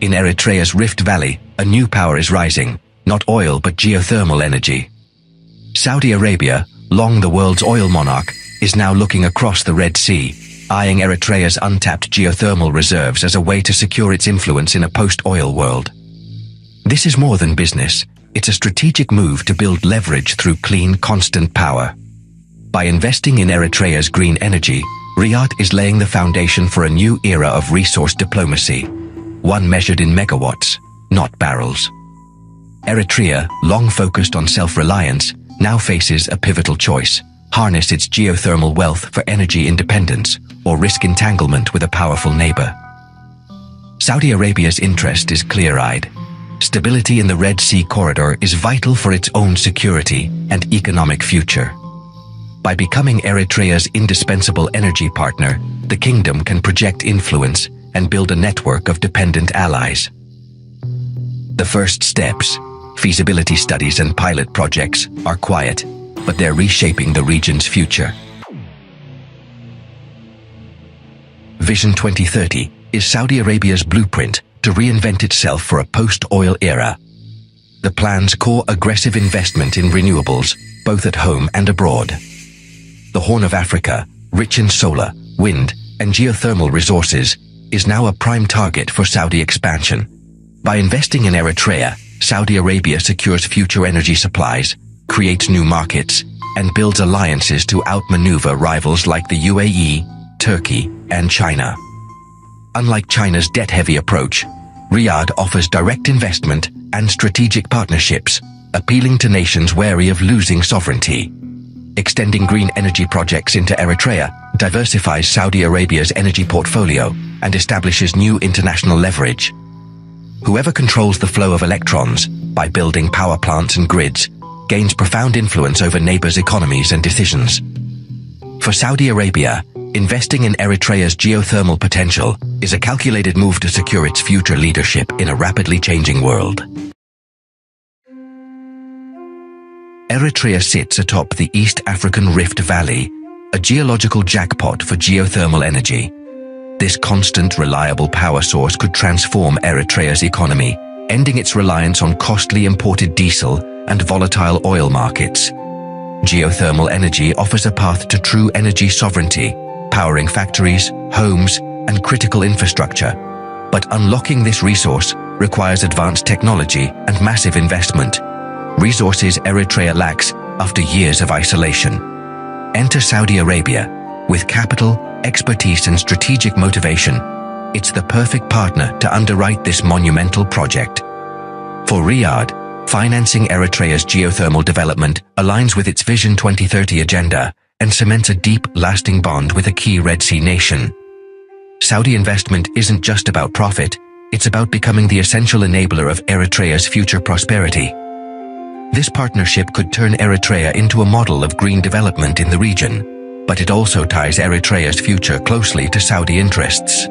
In Eritrea's Rift Valley, a new power is rising, not oil but geothermal energy. Saudi Arabia, long the world's oil monarch, is now looking across the Red Sea, eyeing Eritrea's untapped geothermal reserves as a way to secure its influence in a post-oil world. This is more than business, it's a strategic move to build leverage through clean, constant power. By investing in Eritrea's green energy, Riyadh is laying the foundation for a new era of resource diplomacy, one measured in megawatts, not barrels. Eritrea, long focused on self-reliance, now faces a pivotal choice: harness its geothermal wealth for energy independence, or risk entanglement with a powerful neighbor. Saudi Arabia's interest is clear-eyed. Stability in the Red Sea corridor is vital for its own security and economic future. By becoming Eritrea's indispensable energy partner, the kingdom can project influence and build a network of dependent allies. The first steps, feasibility studies and pilot projects, are quiet, but they're reshaping the region's future. Vision 2030 is Saudi Arabia's blueprint to reinvent itself for a post-oil era. The plan's core aggressive investment in renewables, both at home and abroad. The Horn of Africa, rich in solar, wind, and geothermal resources, is now a prime target for Saudi expansion. By investing in Eritrea, Saudi Arabia secures future energy supplies, creates new markets, and builds alliances to outmaneuver rivals like the UAE, Turkey, and China. Unlike China's debt-heavy approach, Riyadh offers direct investment and strategic partnerships, appealing to nations wary of losing sovereignty. Extending green energy projects into Eritrea diversifies Saudi Arabia's energy portfolio and establishes new international leverage. Whoever controls the flow of electrons, by building power plants and grids, gains profound influence over neighbors' economies and decisions. For Saudi Arabia, investing in Eritrea's geothermal potential is a calculated move to secure its future leadership in a rapidly changing world. Eritrea sits atop the East African Rift Valley, a geological jackpot for geothermal energy. This constant, reliable power source could transform Eritrea's economy, ending its reliance on costly imported diesel and volatile oil markets. Geothermal energy offers a path to true energy sovereignty, powering factories, homes, and critical infrastructure. But unlocking this resource requires advanced technology and massive investment, resources Eritrea lacks after years of isolation. Enter Saudi Arabia. With capital, expertise, and strategic motivation, it's the perfect partner to underwrite this monumental project. For Riyadh, financing Eritrea's geothermal development aligns with its Vision 2030 agenda and cements a deep, lasting bond with a key Red Sea nation. Saudi investment isn't just about profit, it's about becoming the essential enabler of Eritrea's future prosperity. This partnership could turn Eritrea into a model of green development in the region, but it also ties Eritrea's future closely to Saudi interests.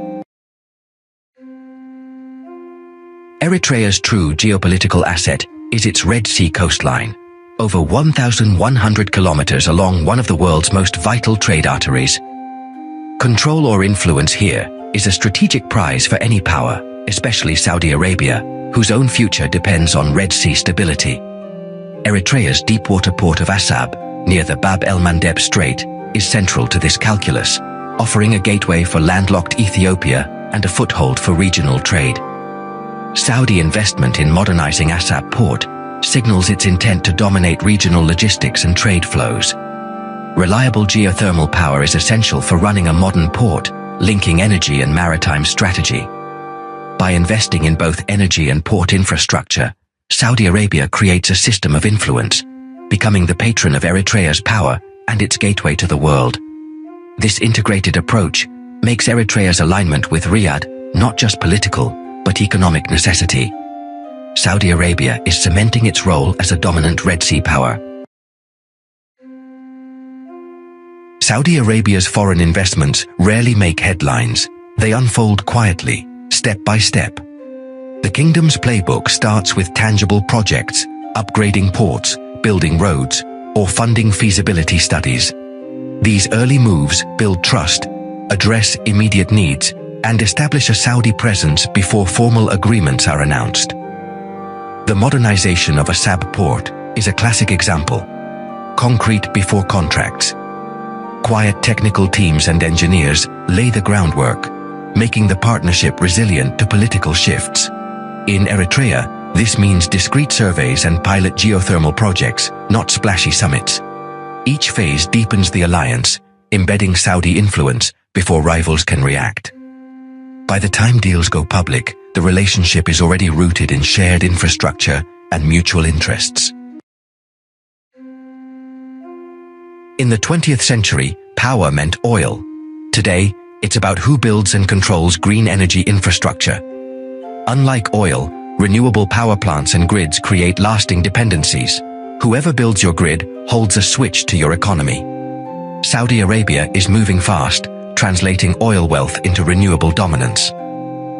Eritrea's true geopolitical asset is its Red Sea coastline, over 1,100 kilometers along one of the world's most vital trade arteries. Control or influence here is a strategic prize for any power, especially Saudi Arabia, whose own future depends on Red Sea stability. Eritrea's deepwater port of Assab, near the Bab el-Mandeb Strait, is central to this calculus, offering a gateway for landlocked Ethiopia and a foothold for regional trade. Saudi investment in modernizing Assab port signals its intent to dominate regional logistics and trade flows. Reliable geothermal power is essential for running a modern port, linking energy and maritime strategy. By investing in both energy and port infrastructure, Saudi Arabia creates a system of influence, becoming the patron of Eritrea's power and its gateway to the world. This integrated approach makes Eritrea's alignment with Riyadh not just political, but economic necessity. Saudi Arabia is cementing its role as a dominant Red Sea power. Saudi Arabia's foreign investments rarely make headlines. They unfold quietly, step by step. The kingdom's playbook starts with tangible projects, upgrading ports, building roads, or funding feasibility studies. These early moves build trust, address immediate needs, and establish a Saudi presence before formal agreements are announced. The modernization of a SAB port is a classic example. Concrete before contracts. Quiet technical teams and engineers lay the groundwork, making the partnership resilient to political shifts. In Eritrea, this means discrete surveys and pilot geothermal projects, not splashy summits. Each phase deepens the alliance, embedding Saudi influence before rivals can react. By the time deals go public, the relationship is already rooted in shared infrastructure and mutual interests. In the 20th century, power meant oil. Today, it's about who builds and controls green energy infrastructure. Unlike oil, renewable power plants and grids create lasting dependencies. Whoever builds your grid holds a switch to your economy. Saudi Arabia is moving fast, translating oil wealth into renewable dominance.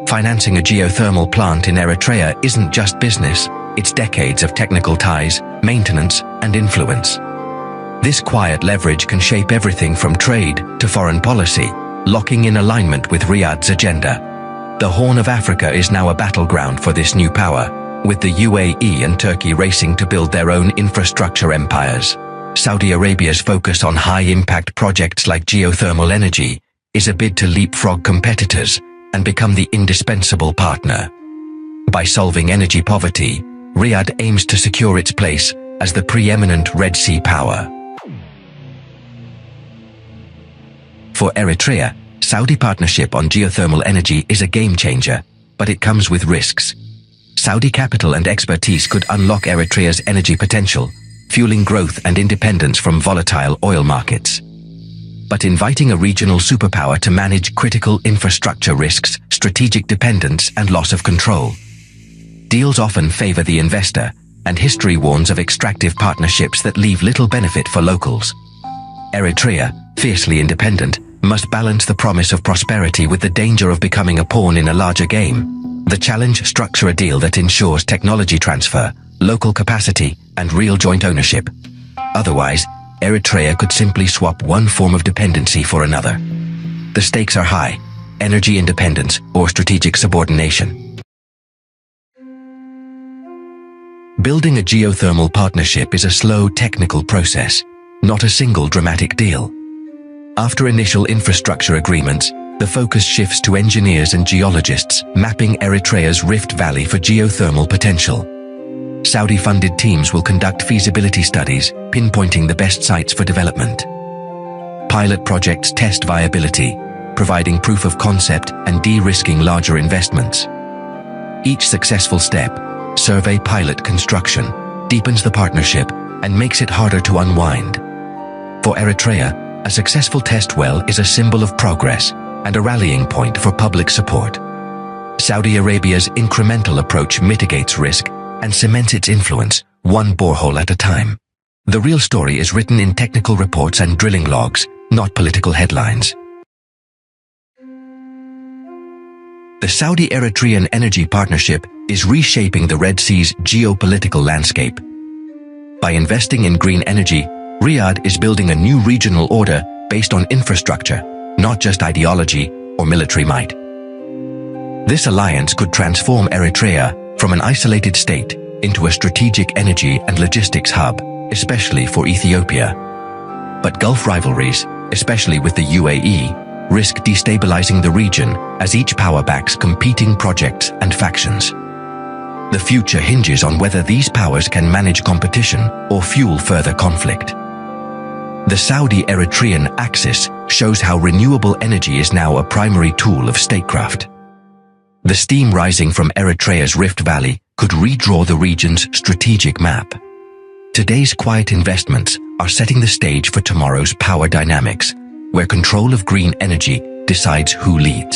Financing a geothermal plant in Eritrea isn't just business, it's decades of technical ties, maintenance, and influence. This quiet leverage can shape everything from trade to foreign policy, locking in alignment with Riyadh's agenda. The Horn of Africa is now a battleground for this new power, with the UAE and Turkey racing to build their own infrastructure empires. Saudi Arabia's focus on high-impact projects like geothermal energy is a bid to leapfrog competitors and become the indispensable partner. By solving energy poverty, Riyadh aims to secure its place as the preeminent Red Sea power. For Eritrea, Saudi partnership on geothermal energy is a game-changer, but it comes with risks. Saudi capital and expertise could unlock Eritrea's energy potential, fueling growth and independence from volatile oil markets. But inviting a regional superpower to manage critical infrastructure risks, strategic dependence, and loss of control. Deals often favor the investor, and history warns of extractive partnerships that leave little benefit for locals. Eritrea, fiercely independent, must balance the promise of prosperity with the danger of becoming a pawn in a larger game. The challenge: structure a deal that ensures technology transfer, local capacity, and real joint ownership. Otherwise, Eritrea could simply swap one form of dependency for another. The stakes are high: energy independence or strategic subordination. Building a geothermal partnership is a slow technical process, not a single dramatic deal. After initial infrastructure agreements, the focus shifts to engineers and geologists mapping Eritrea's Rift Valley for geothermal potential. Saudi-funded teams will conduct feasibility studies, pinpointing the best sites for development. Pilot projects test viability, providing proof of concept and de-risking larger investments. Each successful step, survey, pilot, construction, deepens the partnership and makes it harder to unwind. For Eritrea, a successful test well is a symbol of progress and a rallying point for public support. Saudi Arabia's incremental approach mitigates risk and cements its influence, one borehole at a time. The real story is written in technical reports and drilling logs, not political headlines. The Saudi-Eritrean energy partnership is reshaping the Red Sea's geopolitical landscape. By investing in green energy, Riyadh is building a new regional order based on infrastructure, not just ideology or military might. This alliance could transform Eritrea from an isolated state into a strategic energy and logistics hub, especially for Ethiopia. But Gulf rivalries, especially with the UAE, risk destabilizing the region as each power backs competing projects and factions. The future hinges on whether these powers can manage competition or fuel further conflict. The Saudi-Eritrean axis shows how renewable energy is now a primary tool of statecraft. The steam rising from Eritrea's Rift Valley could redraw the region's strategic map. Today's quiet investments are setting the stage for tomorrow's power dynamics, where control of green energy decides who leads.